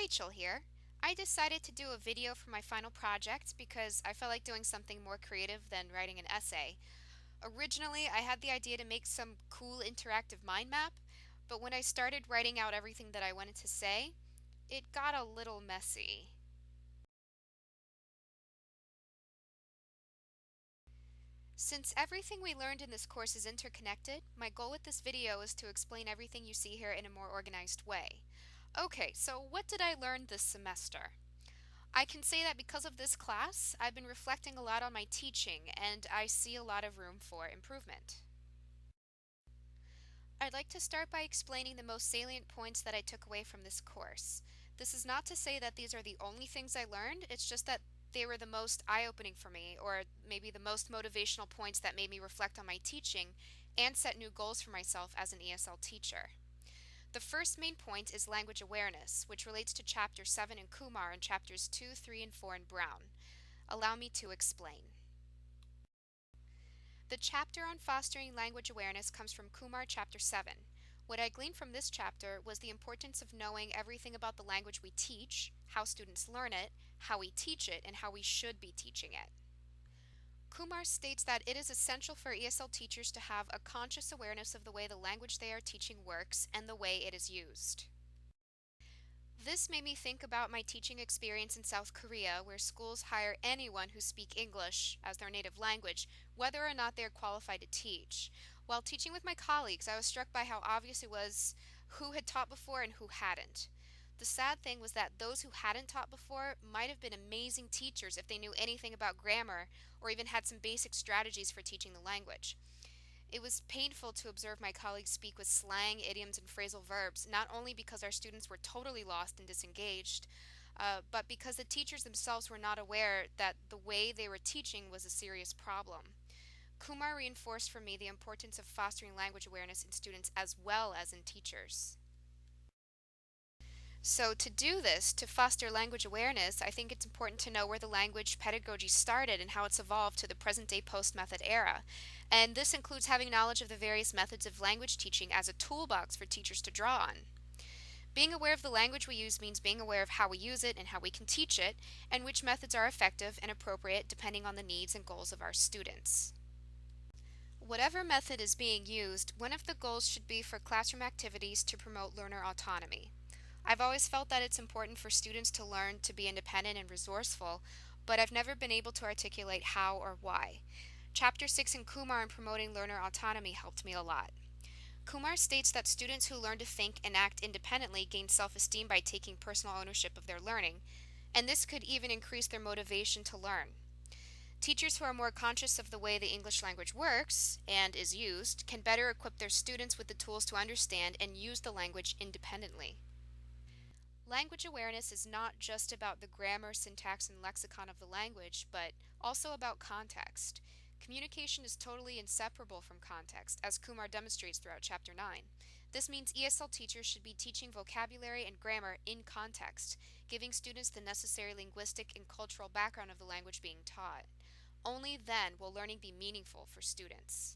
Rachel here. I decided to do a video for my final project because I felt like doing something more creative than writing an essay. Originally, I had the idea to make some cool interactive mind map, but when I started writing out everything that I wanted to say, it got a little messy. Since everything we learned in this course is interconnected, my goal with this video is to explain everything you see here in a more organized way. Okay, so what did I learn this semester? I can say that because of this class, I've been reflecting a lot on my teaching and I see a lot of room for improvement. I'd like to start by explaining the most salient points that I took away from this course. This is not to say that these are the only things I learned, it's just that they were the most eye-opening for me, or maybe the most motivational points that made me reflect on my teaching and set new goals for myself as an ESL teacher. The first main point is language awareness, which relates to Chapter 7 in Kumar and Chapters 2, 3, and 4 in Brown. Allow me to explain. The chapter on fostering language awareness comes from Kumar Chapter 7. What I gleaned from this chapter was the importance of knowing everything about the language we teach, how students learn it, how we teach it, and how we should be teaching it. Kumar states that it is essential for ESL teachers to have a conscious awareness of the way the language they are teaching works and the way it is used. This made me think about my teaching experience in South Korea, where schools hire anyone who speaks English as their native language, whether or not they are qualified to teach. While teaching with my colleagues, I was struck by how obvious it was who had taught before and who hadn't. The sad thing was that those who hadn't taught before might have been amazing teachers if they knew anything about grammar or even had some basic strategies for teaching the language. It was painful to observe my colleagues speak with slang, idioms, and phrasal verbs, not only because our students were totally lost and disengaged, but because the teachers themselves were not aware that the way they were teaching was a serious problem. Kumar reinforced for me the importance of fostering language awareness in students as well as in teachers. So to do this, to foster language awareness, I think it's important to know where the language pedagogy started and how it's evolved to the present-day post-method era. And this includes having knowledge of the various methods of language teaching as a toolbox for teachers to draw on. Being aware of the language we use means being aware of how we use it and how we can teach it, and which methods are effective and appropriate depending on the needs and goals of our students. Whatever method is being used, one of the goals should be for classroom activities to promote learner autonomy. I've always felt that it's important for students to learn to be independent and resourceful, but I've never been able to articulate how or why. Chapter 6 in Kumar in promoting learner autonomy helped me a lot. Kumar states that students who learn to think and act independently gain self-esteem by taking personal ownership of their learning, and this could even increase their motivation to learn. Teachers who are more conscious of the way the English language works and is used can better equip their students with the tools to understand and use the language independently. Language awareness is not just about the grammar, syntax, and lexicon of the language, but also about context. Communication is totally inseparable from context, as Kumar demonstrates throughout Chapter 9. This means ESL teachers should be teaching vocabulary and grammar in context, giving students the necessary linguistic and cultural background of the language being taught. Only then will learning be meaningful for students.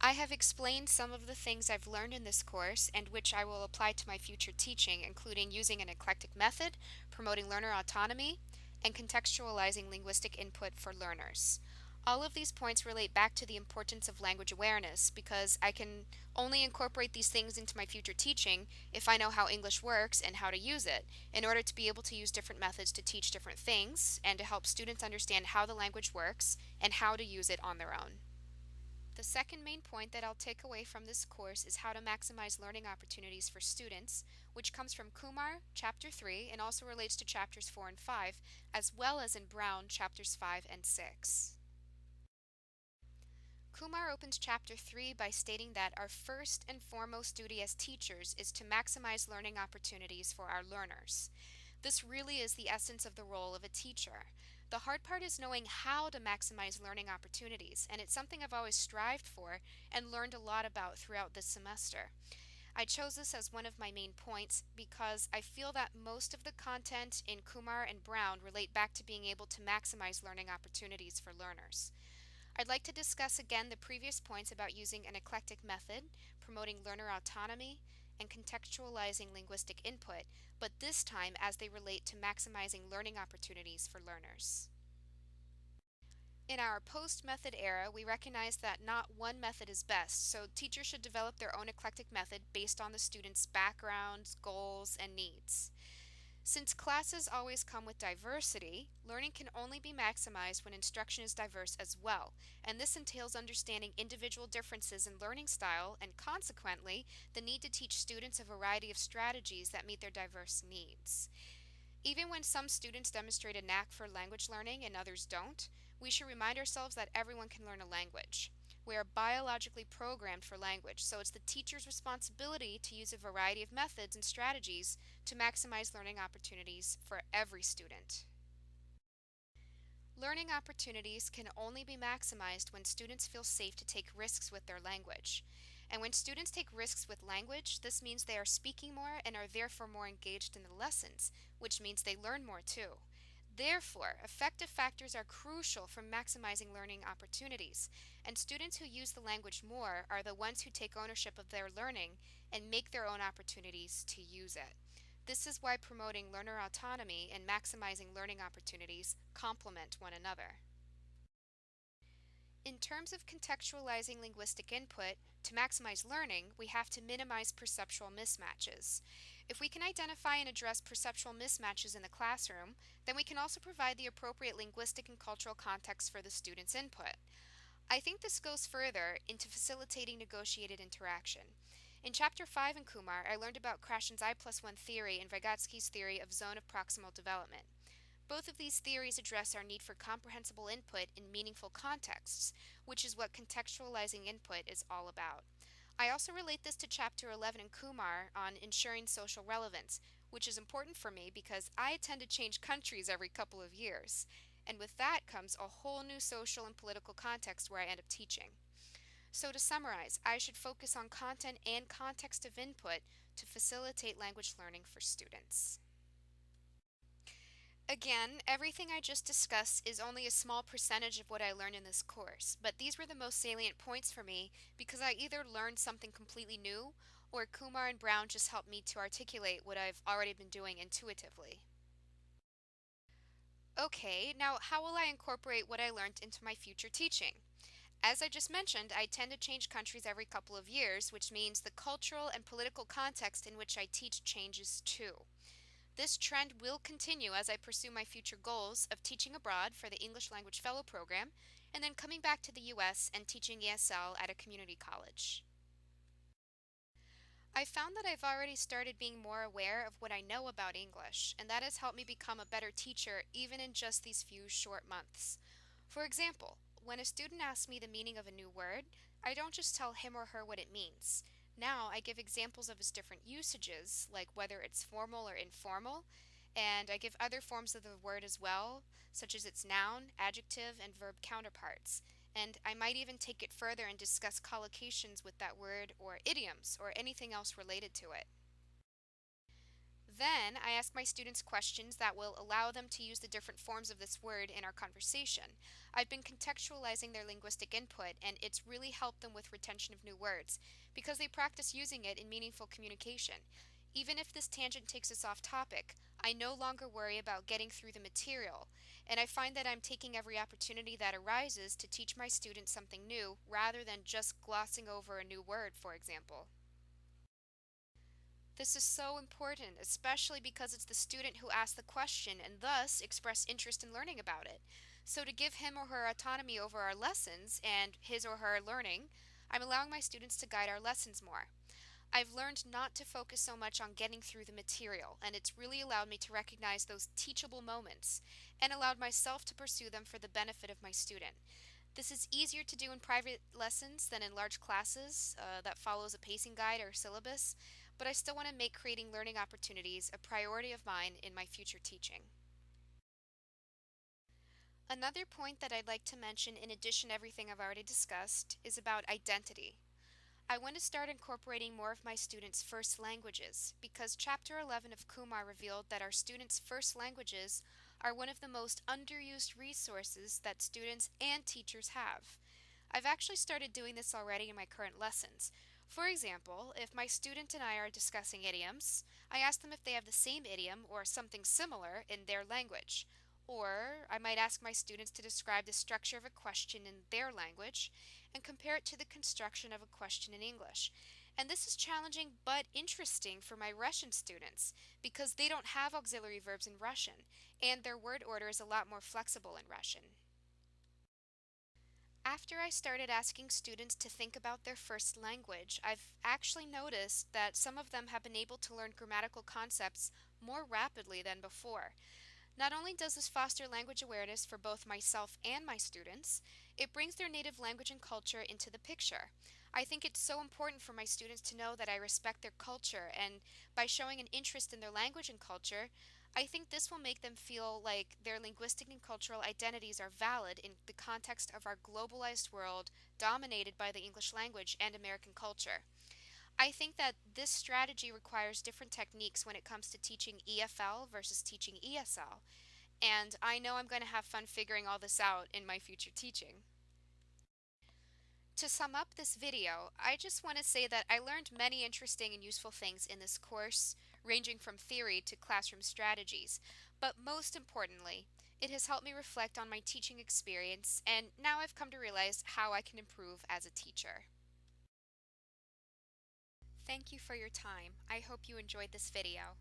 I have explained some of the things I've learned in this course and which I will apply to my future teaching, including using an eclectic method, promoting learner autonomy, and contextualizing linguistic input for learners. All of these points relate back to the importance of language awareness because I can only incorporate these things into my future teaching if I know how English works and how to use it, in order to be able to use different methods to teach different things and to help students understand how the language works and how to use it on their own. The second main point that I'll take away from this course is how to maximize learning opportunities for students, which comes from Kumar, Chapter 3, and also relates to Chapters 4 and 5, as well as in Brown, Chapters 5 and 6. Kumar opens Chapter 3 by stating that our first and foremost duty as teachers is to maximize learning opportunities for our learners. This really is the essence of the role of a teacher. The hard part is knowing how to maximize learning opportunities, and it's something I've always strived for and learned a lot about throughout this semester. I chose this as one of my main points because I feel that most of the content in Kumar and Brown relate back to being able to maximize learning opportunities for learners. I'd like to discuss again the previous points about using an eclectic method, promoting learner autonomy, and contextualizing linguistic input, but this time as they relate to maximizing learning opportunities for learners. In our post-method era, we recognize that not one method is best, so teachers should develop their own eclectic method based on the student's backgrounds, goals, and needs. Since classes always come with diversity, learning can only be maximized when instruction is diverse as well, and this entails understanding individual differences in learning style and, consequently, the need to teach students a variety of strategies that meet their diverse needs. Even when some students demonstrate a knack for language learning and others don't, we should remind ourselves that everyone can learn a language. We are biologically programmed for language, so it's the teacher's responsibility to use a variety of methods and strategies to maximize learning opportunities for every student. Learning opportunities can only be maximized when students feel safe to take risks with their language. And when students take risks with language, this means they are speaking more and are therefore more engaged in the lessons, which means they learn more too. Therefore, effective factors are crucial for maximizing learning opportunities, and students who use the language more are the ones who take ownership of their learning and make their own opportunities to use it. This is why promoting learner autonomy and maximizing learning opportunities complement one another. In terms of contextualizing linguistic input, to maximize learning, we have to minimize perceptual mismatches. If we can identify and address perceptual mismatches in the classroom, then we can also provide the appropriate linguistic and cultural context for the student's input. I think this goes further into facilitating negotiated interaction. In Chapter 5 in Kumar, I learned about Krashen's I+1 theory and Vygotsky's theory of zone of proximal development. Both of these theories address our need for comprehensible input in meaningful contexts, which is what contextualizing input is all about. I also relate this to Chapter 11 in Kumar on ensuring social relevance, which is important for me because I tend to change countries every couple of years. And with that comes a whole new social and political context where I end up teaching. So to summarize, I should focus on content and context of input to facilitate language learning for students. Again, everything I just discussed is only a small percentage of what I learned in this course, but these were the most salient points for me because I either learned something completely new or Kumar and Brown just helped me to articulate what I've already been doing intuitively. Okay, now how will I incorporate what I learned into my future teaching? As I just mentioned, I tend to change countries every couple of years, which means the cultural and political context in which I teach changes too. This trend will continue as I pursue my future goals of teaching abroad for the English Language Fellow Program and then coming back to the US and teaching ESL at a community college. I found that I've already started being more aware of what I know about English, and that has helped me become a better teacher even in just these few short months. For example, when a student asks me the meaning of a new word, I don't just tell him or her what it means. Now I give examples of its different usages, like whether it's formal or informal, and I give other forms of the word as well, such as its noun, adjective, and verb counterparts. And I might even take it further and discuss collocations with that word or idioms or anything else related to it. Then I ask my students questions that will allow them to use the different forms of this word in our conversation. I've been contextualizing their linguistic input, and it's really helped them with retention of new words because they practice using it in meaningful communication. Even if this tangent takes us off topic, I no longer worry about getting through the material, and I find that I'm taking every opportunity that arises to teach my students something new rather than just glossing over a new word, for example. This is so important, especially because it's the student who asks the question and thus express interest in learning about it. So to give him or her autonomy over our lessons and his or her learning, I'm allowing my students to guide our lessons more. I've learned not to focus so much on getting through the material, and it's really allowed me to recognize those teachable moments and allowed myself to pursue them for the benefit of my student. This is easier to do in private lessons than in large classes that follows a pacing guide or syllabus, but I still want to make creating learning opportunities a priority of mine in my future teaching. Another point that I'd like to mention in addition to everything I've already discussed is about identity. I want to start incorporating more of my students' first languages because Chapter 11 of Kumar revealed that our students' first languages are one of the most underused resources that students and teachers have. I've actually started doing this already in my current lessons. For example, if my student and I are discussing idioms, I ask them if they have the same idiom or something similar in their language. Or I might ask my students to describe the structure of a question in their language and compare it to the construction of a question in English. And this is challenging but interesting for my Russian students because they don't have auxiliary verbs in Russian, and their word order is a lot more flexible in Russian. After I started asking students to think about their first language, I've actually noticed that some of them have been able to learn grammatical concepts more rapidly than before. Not only does this foster language awareness for both myself and my students, it brings their native language and culture into the picture. I think it's so important for my students to know that I respect their culture, and by showing an interest in their language and culture, I think this will make them feel like their linguistic and cultural identities are valid in the context of our globalized world dominated by the English language and American culture. I think that this strategy requires different techniques when it comes to teaching EFL versus teaching ESL, and I know I'm going to have fun figuring all this out in my future teaching. To sum up this video, I just want to say that I learned many interesting and useful things in this course, ranging from theory to classroom strategies. But most importantly, it has helped me reflect on my teaching experience, and now I've come to realize how I can improve as a teacher. Thank you for your time. I hope you enjoyed this video.